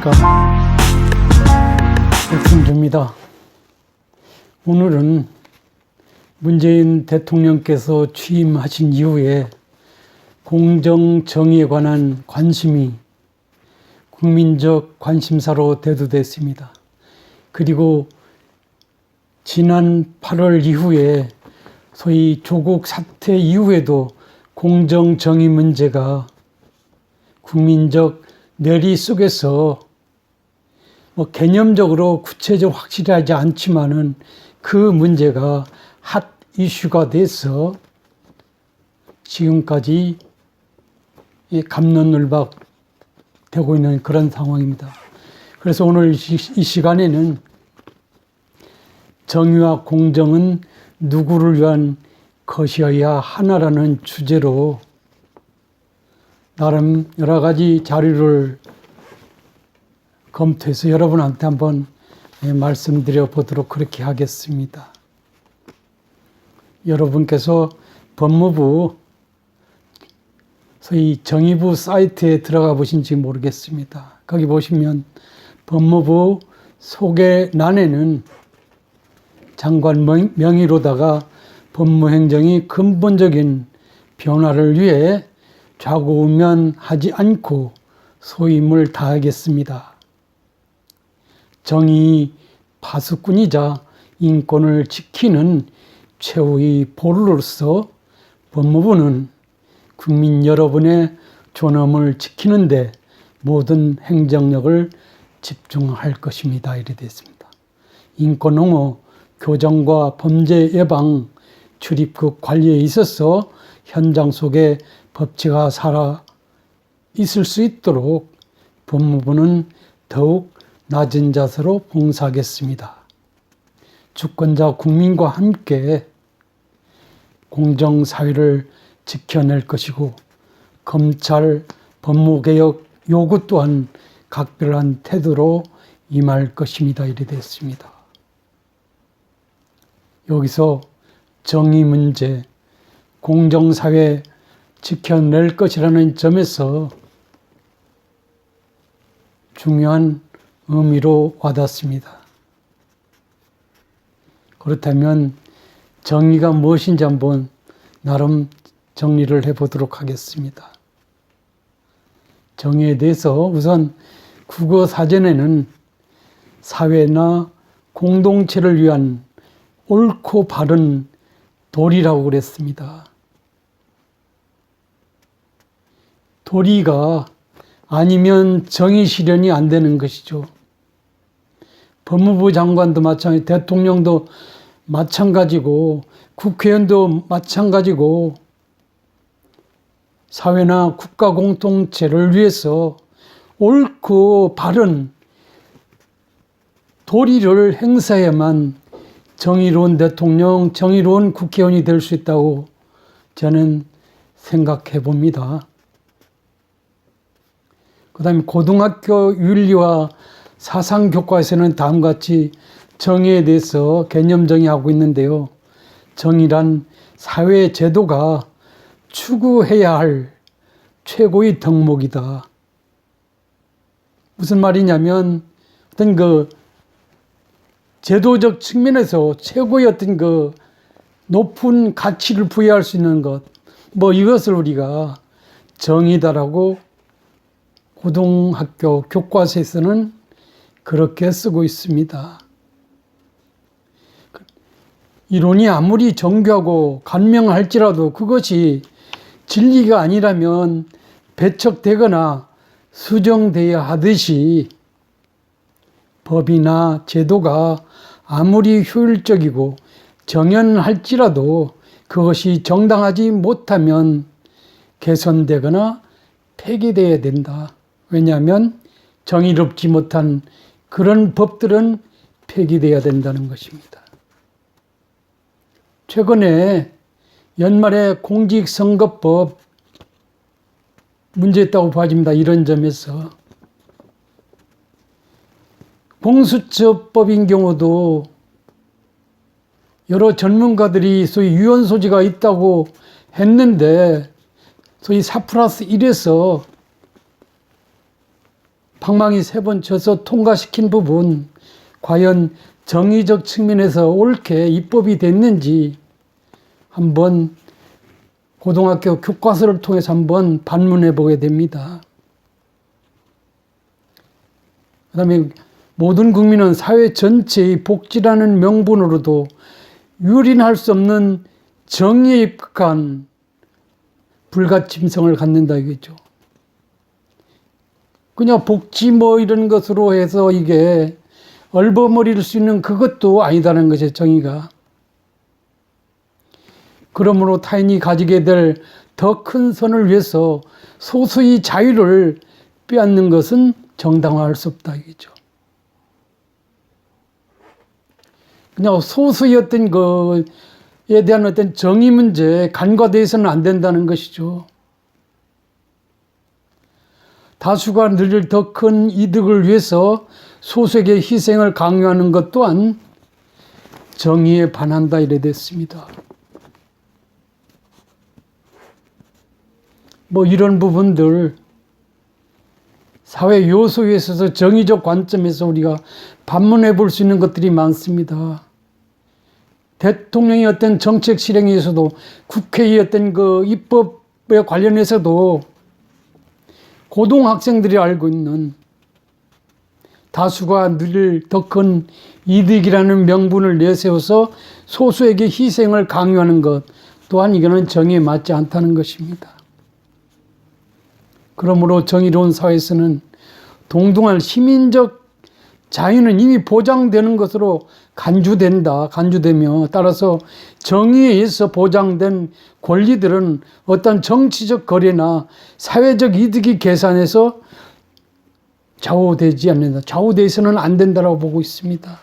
안녕하십니까. 백승주입니다. 오늘은 문재인 대통령께서 취임하신 이후에 공정, 정의에 관한 관심이 국민적 관심사로 대두됐습니다. 그리고 지난 8월 이후에 소위 조국 사태 이후에도 공정, 정의 문제가 국민적 뇌리 속에서 개념적으로 구체적 확실하지 않지만은 그 문제가 핫 이슈가 돼서 지금까지 갑론을박 되고 있는 그런 상황입니다. 그래서 오늘 이 시간에는 정의와 공정은 누구를 위한 것이어야 하나라는 주제로 나름 여러 가지 자료를 검토해서 여러분한테 한번 말씀드려 보도록 그렇게 하겠습니다. 여러분께서 법무부 소위 정의부 사이트에 들어가 보신지 모르겠습니다. 거기 보시면 법무부 소개란에는 장관 명의로다가 법무행정이 근본적인 변화를 위해 좌고우면하지 않고 소임을 다하겠습니다. 정의 파수꾼이자 인권을 지키는 최후의 보루로서 법무부는 국민 여러분의 존엄을 지키는 데 모든 행정력을 집중할 것입니다. 이래 되어 있습니다. 인권옹호, 교정과 범죄 예방, 출입국 관리에 있어서 현장 속에 법치가 살아 있을 수 있도록 법무부는 더욱 낮은 자세로 봉사하겠습니다. 주권자 국민과 함께 공정사회를 지켜낼 것이고 검찰 법무개혁 요구 또한 각별한 태도로 임할 것입니다. 이래 됐습니다. 여기서 정의 문제, 공정사회 지켜낼 것이라는 점에서 중요한 의미로 와닿습니다. 그렇다면 정의가 무엇인지 한번 나름 정리를 해보도록 하겠습니다. 정의에 대해서 우선 국어사전에는 사회나 공동체를 위한 옳고 바른 도리라고 그랬습니다. 도리가 아니면 정의 실현이 안 되는 것이죠. 법무부 장관도 마찬가지, 대통령도 마찬가지고, 국회의원도 마찬가지고, 사회나 국가 공동체를 위해서 옳고 바른 도리를 행사해야만 정의로운 대통령, 정의로운 국회의원이 될 수 있다고 저는 생각해 봅니다. 그 다음에 고등학교 윤리와 사상교과에서는 다음과 같이 정의에 대해서 개념 정의하고 있는데요. 정의란 사회 제도가 추구해야 할 최고의 덕목이다. 무슨 말이냐면 어떤 제도적 측면에서 최고의 어떤 높은 가치를 부여할 수 있는 것, 이것을 우리가 정의다라고 고등학교 교과서에서는 그렇게 쓰고 있습니다. 이론이 아무리 정교하고 간명할지라도 그것이 진리가 아니라면 배척되거나 수정되어야 하듯이 법이나 제도가 아무리 효율적이고 정연할지라도 그것이 정당하지 못하면 개선되거나 폐기되어야 된다. 왜냐하면 정의롭지 못한 그런 법들은 폐기되어야 된다는 것입니다. 최근에 연말에 공직선거법 문제있다고 봐집니다. 이런 점에서 공수처법인 경우도 여러 전문가들이 소위 유연 소지가 있다고 했는데 소위 4+1에서 방망이 3번 쳐서 통과시킨 부분, 과연 정의적 측면에서 옳게 입법이 됐는지 한번 고등학교 교과서를 통해서 한번 반문해 보게 됩니다. 그 다음에 모든 국민은 사회 전체의 복지라는 명분으로도 유린할 수 없는 정의에 입각한 불가침성을 갖는다 이거죠. 그냥 복지 뭐 이런 것으로 해서 이게 얼버무릴 수 있는 그것도 아니다는 것이 정의가. 그러므로 타인이 가지게 될 더 큰 선을 위해서 소수의 자유를 빼앗는 것은 정당화할 수 없다 이거죠. 그냥 소수의 어떤 거에 대한 어떤 정의 문제에 간과되어서는 안 된다는 것이죠. 다수가 누릴 더 큰 이득을 위해서 소수에게 희생을 강요하는 것 또한 정의에 반한다 이래 됐습니다. 뭐 이런 부분들 사회 요소에 있어서 정의적 관점에서 우리가 반문해 볼 수 있는 것들이 많습니다. 대통령의 어떤 정책 실행에서도 국회의 어떤 그 입법에 관련해서도 고등학생들이 알고 있는 다수가 누릴 더 큰 이득이라는 명분을 내세워서 소수에게 희생을 강요하는 것 또한 이거는 정의에 맞지 않다는 것입니다. 그러므로 정의로운 사회에서는 동등한 시민적 자유는 이미 보장되는 것으로 간주되며 따라서 정의에 의해서 보장된 권리들은 어떤 정치적 거래나 사회적 이득이 계산해서 좌우되지 않는다. 좌우돼서는 안 된다고 보고 있습니다.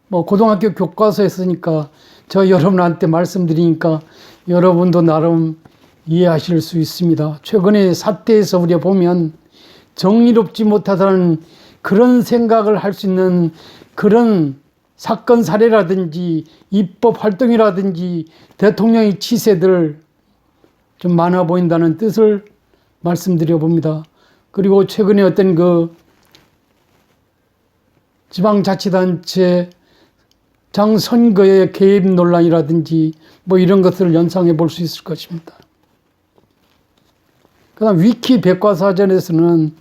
뭐 고등학교 교과서에 쓰니까 저 여러분한테 말씀드리니까 여러분도 나름 이해하실 수 있습니다. 최근의 사태에서 우리가 보면 정의롭지 못하다는 그런 생각을 할 수 있는 그런 사건 사례라든지 입법 활동이라든지 대통령의 치세들 좀 많아 보인다는 뜻을 말씀드려 봅니다. 그리고 최근에 어떤 그 지방자치단체 장 선거의 개입 논란이라든지 뭐 이런 것들을 연상해 볼 수 있을 것입니다. 그다음 위키 백과사전에서는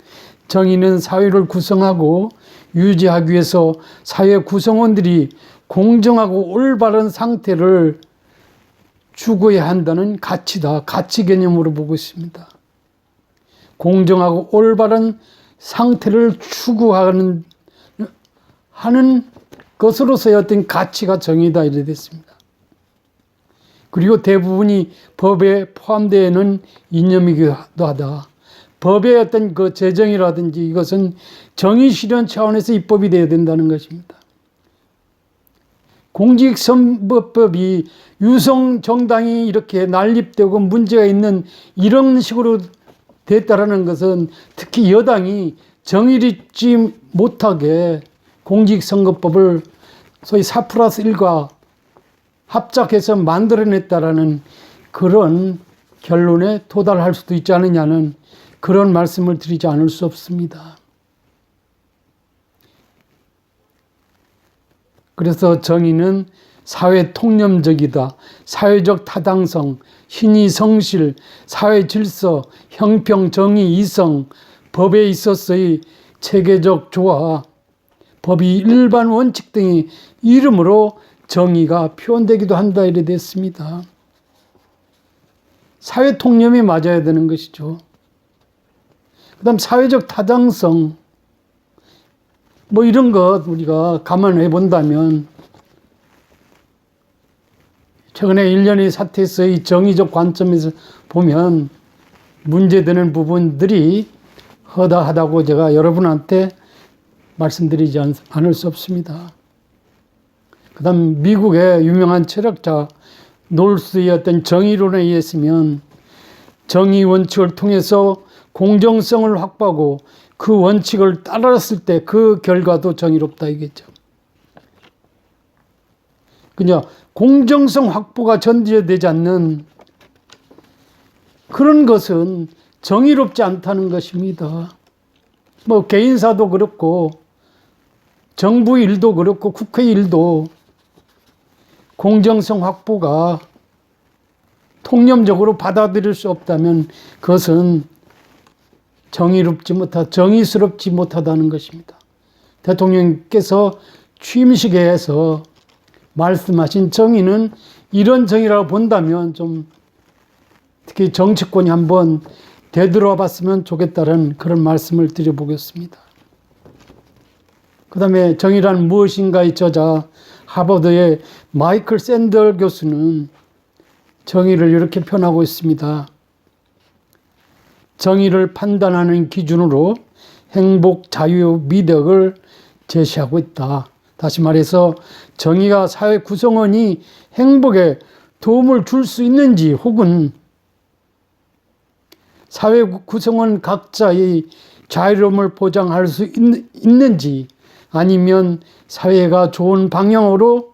정의는 사회를 구성하고 유지하기 위해서 사회 구성원들이 공정하고 올바른 상태를 추구해야 한다는 가치다. 가치 개념으로 보고 있습니다. 공정하고 올바른 상태를 추구하는 것으로서의 어떤 가치가 정의다 이래 됐습니다. 그리고 대부분이 법에 포함되어 있는 이념이기도 하다. 법의 어떤 그 제정이라든지 이것은 정의 실현 차원에서 입법이 되어야 된다는 것입니다. 공직선거법이 유성 정당이 이렇게 난립되고 문제가 있는 이런 식으로 됐다라는 것은 특히 여당이 정의롭지 못하게 공직선거법을 소위 4+1과 합작해서 만들어냈다라는 그런 결론에 도달할 수도 있지 않느냐는 그런 말씀을 드리지 않을 수 없습니다. 그래서 정의는 사회 통념적이다. 사회적 타당성, 신의 성실, 사회 질서, 형평, 정의, 이성, 법에 있어서의 체계적 조화, 법이 일반 원칙 등의 이름으로 정의가 표현되기도 한다 이래 됐습니다. 사회 통념이 맞아야 되는 것이죠. 그 다음 사회적 타당성 뭐 이런 것 우리가 감안해 본다면 최근에 일련의 사태에서의 정의적 관점에서 보면 문제되는 부분들이 허다하다고 제가 여러분한테 말씀드리지 않을 수 없습니다. 그 다음 미국의 유명한 철학자 놀스의 어떤 정의론에 의했으면 정의 원칙을 통해서 공정성을 확보하고 그 원칙을 따랐을 때 그 결과도 정의롭다 이겠죠. 그냥 공정성 확보가 전제되지 않는 그런 것은 정의롭지 않다는 것입니다. 뭐 개인사도 그렇고 정부 일도 그렇고 국회 일도 공정성 확보가 통념적으로 받아들일 수 없다면 그것은 정의스럽지 못하다는 것입니다. 대통령께서 취임식에서 말씀하신 정의는 이런 정의라고 본다면 좀 특히 정치권이 한번 되돌아 봤으면 좋겠다는 그런 말씀을 드려보겠습니다. 그 다음에 정의란 무엇인가의 저자 하버드의 마이클 샌들 교수는 정의를 이렇게 표현하고 있습니다. 정의를 판단하는 기준으로 행복, 자유, 미덕을 제시하고 있다. 다시 말해서 정의가 사회 구성원이 행복에 도움을 줄 수 있는지 혹은 사회 구성원 각자의 자유로움을 보장할 수 있는지 아니면 사회가 좋은 방향으로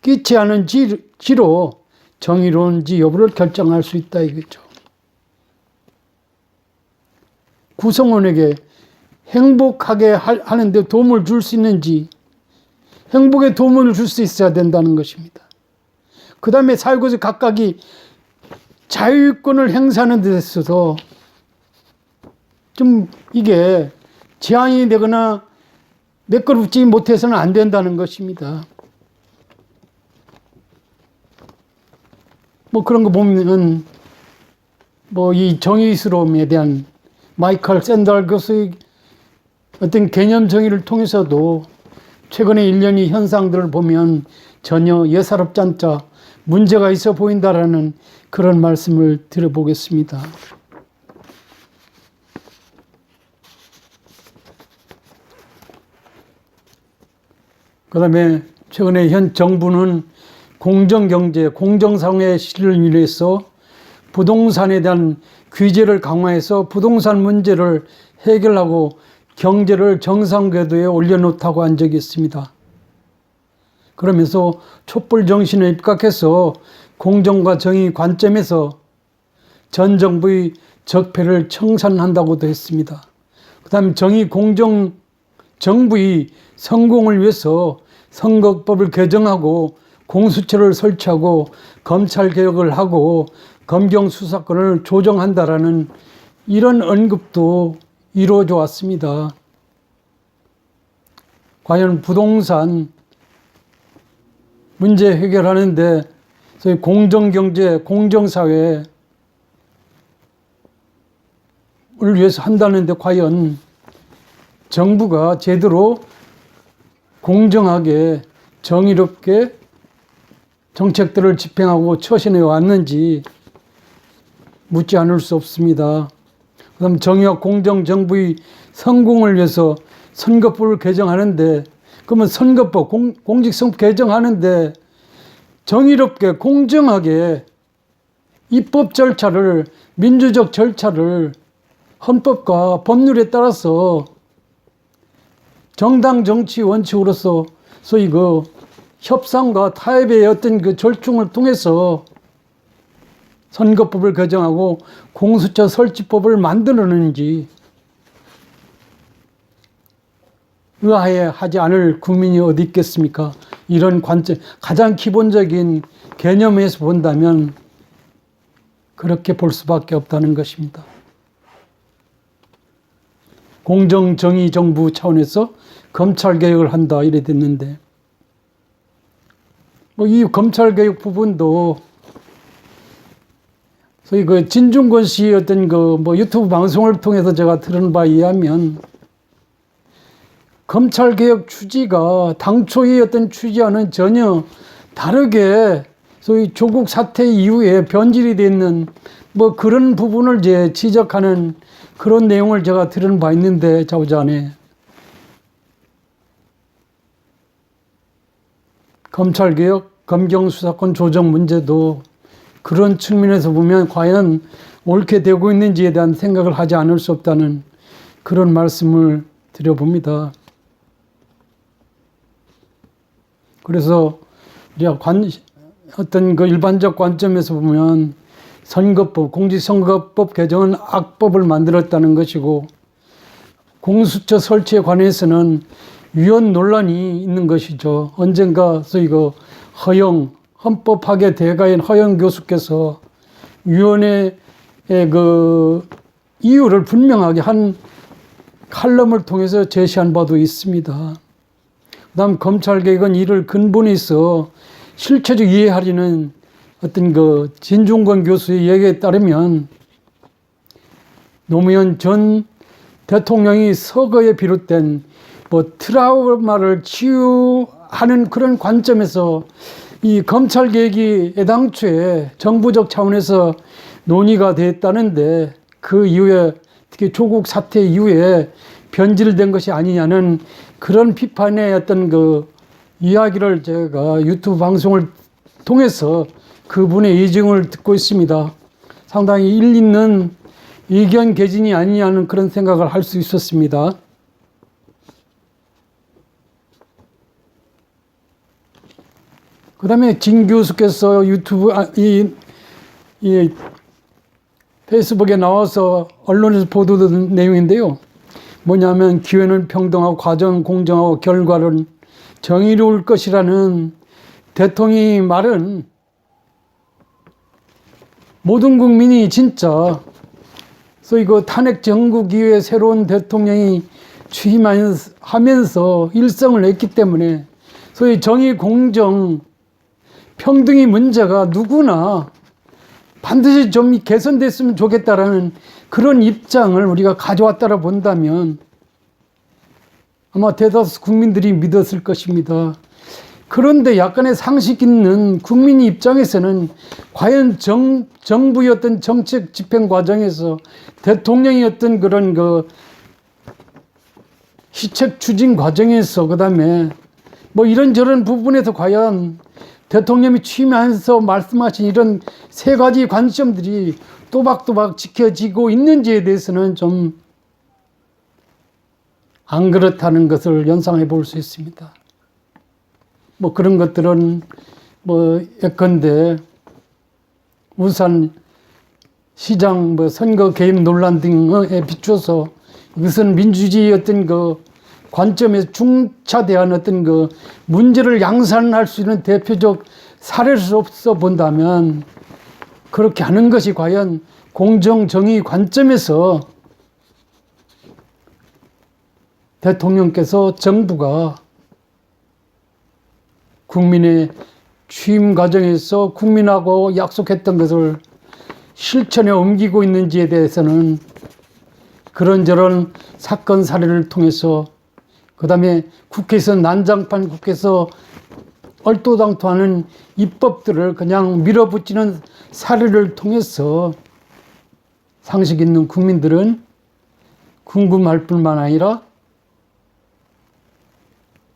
끼치 않은지로 정의로운지 여부를 결정할 수 있다 이거죠. 구성원에게 행복하게 하는데 도움을 줄 수 있는지 행복에 도움을 줄 수 있어야 된다는 것입니다. 그 다음에 사회에서 각각이 자유권을 행사하는 데 있어서 좀 이게 제한이 되거나 매끄럽지 못해서는 안 된다는 것입니다. 뭐 그런 거 보면 뭐 이 정의스러움에 대한 마이클 샌들 교수의 어떤 개념 정의를 통해서도 최근의 일련의 현상들을 보면 전혀 예사롭지 않자 문제가 있어 보인다라는 그런 말씀을 드려보겠습니다. 그 다음에 최근에 현 정부는 공정경제, 공정사회 실현을 위해서 부동산에 대한 규제를 강화해서 부동산 문제를 해결하고 경제를 정상 궤도에 올려놓다고 한 적이 있습니다. 그러면서 촛불 정신에 입각해서 공정과 정의 관점에서 전 정부의 적폐를 청산한다고도 했습니다. 그 다음 정의 공정 정부의 성공을 위해서 선거법을 개정하고 공수처를 설치하고 검찰개혁을 하고 검경수사권을 조정한다라는 이런 언급도 이루어져 왔습니다. 과연 부동산 문제 해결하는데 소위 공정경제, 공정사회를 위해서 한다는데 과연 정부가 제대로 공정하게 정의롭게 정책들을 집행하고 처신해 왔는지 묻지 않을 수 없습니다. 그다음 정의와 공정 정부의 성공을 위해서 선거법을 개정하는데 그러면 선거법 공직선거 개정하는데 정의롭게 공정하게 입법 절차를 민주적 절차를 헌법과 법률에 따라서 정당 정치 원칙으로서 소위 그 협상과 타협의 어떤 그 절충을 통해서 선거법을 개정하고 공수처 설치법을 만들었는지 의아해 하지 않을 국민이 어디 있겠습니까? 이런 관점, 가장 기본적인 개념에서 본다면 그렇게 볼 수밖에 없다는 것입니다. 공정정의 정부 차원에서 검찰개혁을 한다 이래 됐는데 뭐 이 검찰개혁 부분도 소위 그 진중권 씨의 어떤 그 뭐 유튜브 방송을 통해서 제가 들은 바에 의하면 검찰개혁 취지가 당초의 어떤 취지와는 전혀 다르게 소위 조국 사태 이후에 변질이 돼 있는 뭐 그런 부분을 이제 지적하는 그런 내용을 제가 들은 바 있는데 좌우자네. 검찰개혁, 검경수사권 조정 문제도 그런 측면에서 보면 과연 옳게 되고 있는지에 대한 생각을 하지 않을 수 없다는 그런 말씀을 드려봅니다. 그래서 어떤 그 일반적 관점에서 보면 선거법, 공직선거법 개정은 악법을 만들었다는 것이고, 공수처 설치에 관해서는 위헌 논란이 있는 것이죠. 언젠가 이거 헌법 파괴 대가인 허영 교수께서 위원회의 그 이유를 분명하게 한 칼럼을 통해서 제시한 바도 있습니다. 그다음 검찰개혁은 이를 근본에서 실체적 이해하려는 어떤 그 진중권 교수의 얘기에 따르면 노무현 전 대통령이 서거에 비롯된 뭐 트라우마를 치유하는 그런 관점에서 이 검찰개혁이 애당초에 정부적 차원에서 논의가 됐다는데 그 이후에 특히 조국 사태 이후에 변질된 것이 아니냐는 그런 비판의 어떤 그 이야기를 제가 유튜브 방송을 통해서 그분의 의증을 듣고 있습니다. 상당히 일 있는 의견 개진이 아니냐는 그런 생각을 할 수 있었습니다. 그 다음에 진 교수께서 이 페이스북에 나와서 언론에서 보도된 내용인데요. 뭐냐면 기회는 평등하고 과정 공정하고 결과는 정의로울 것이라는 대통령의 말은 모든 국민이 진짜 이거 탄핵 정국 이후에 새로운 대통령이 취임하면서 일성을 냈기 때문에 소위 정의 공정 평등의 문제가 누구나 반드시 좀 개선됐으면 좋겠다라는 그런 입장을 우리가 가져왔다라 본다면 아마 대다수 국민들이 믿었을 것입니다. 그런데 약간의 상식 있는 국민의 입장에서는 과연 정부의 어떤 정책 집행 과정에서 대통령의 어떤 그런 그 시책 추진 과정에서 그다음에 뭐 이런저런 부분에서 과연 대통령이 취임하면서 말씀하신 이런 세 가지 관점들이 또박또박 지켜지고 있는지에 대해서는 좀 안 그렇다는 것을 연상해 볼 수 있습니다. 뭐 그런 것들은 뭐 예컨대 우산 시장 뭐 선거 개입 논란 등에 비춰서 이것은 민주주의의 어떤 그 관점에서 중차대한 어떤 그 문제를 양산할 수 있는 대표적 사례로서 본다면 그렇게 하는 것이 과연 공정 정의 관점에서 대통령께서 정부가 국민의 취임 과정에서 국민하고 약속했던 것을 실천에 옮기고 있는지에 대해서는 그런저런 사건 사례를 통해서 그다음에 국회에서 난장판 국회에서 얼토당토하는 입법들을 그냥 밀어붙이는 사례를 통해서 상식 있는 국민들은 궁금할 뿐만 아니라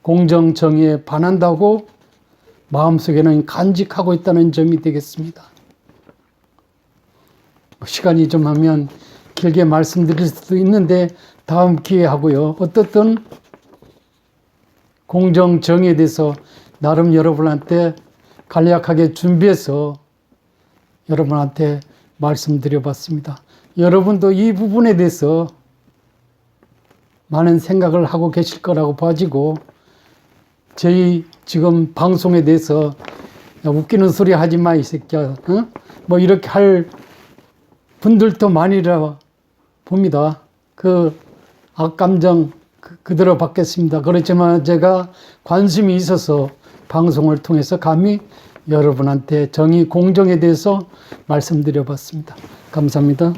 공정 정의에 반한다고 마음속에는 간직하고 있다는 점이 되겠습니다. 시간이 좀 하면 길게 말씀드릴 수도 있는데 다음 기회에 하고요. 어떻든 공정 정의에 대해서 나름 여러분한테 간략하게 준비해서 여러분한테 말씀드려봤습니다. 여러분도 이 부분에 대해서 많은 생각을 하고 계실 거라고 봐지고 저희 지금 방송에 대해서 야, 웃기는 소리 하지 마 이 새끼야 뭐 이렇게 할 분들도 많이라 봅니다. 그 악감정 그대로 받겠습니다. 그렇지만 제가 관심이 있어서 방송을 통해서 감히 여러분한테 정의 공정에 대해서 말씀드려 봤습니다. 감사합니다.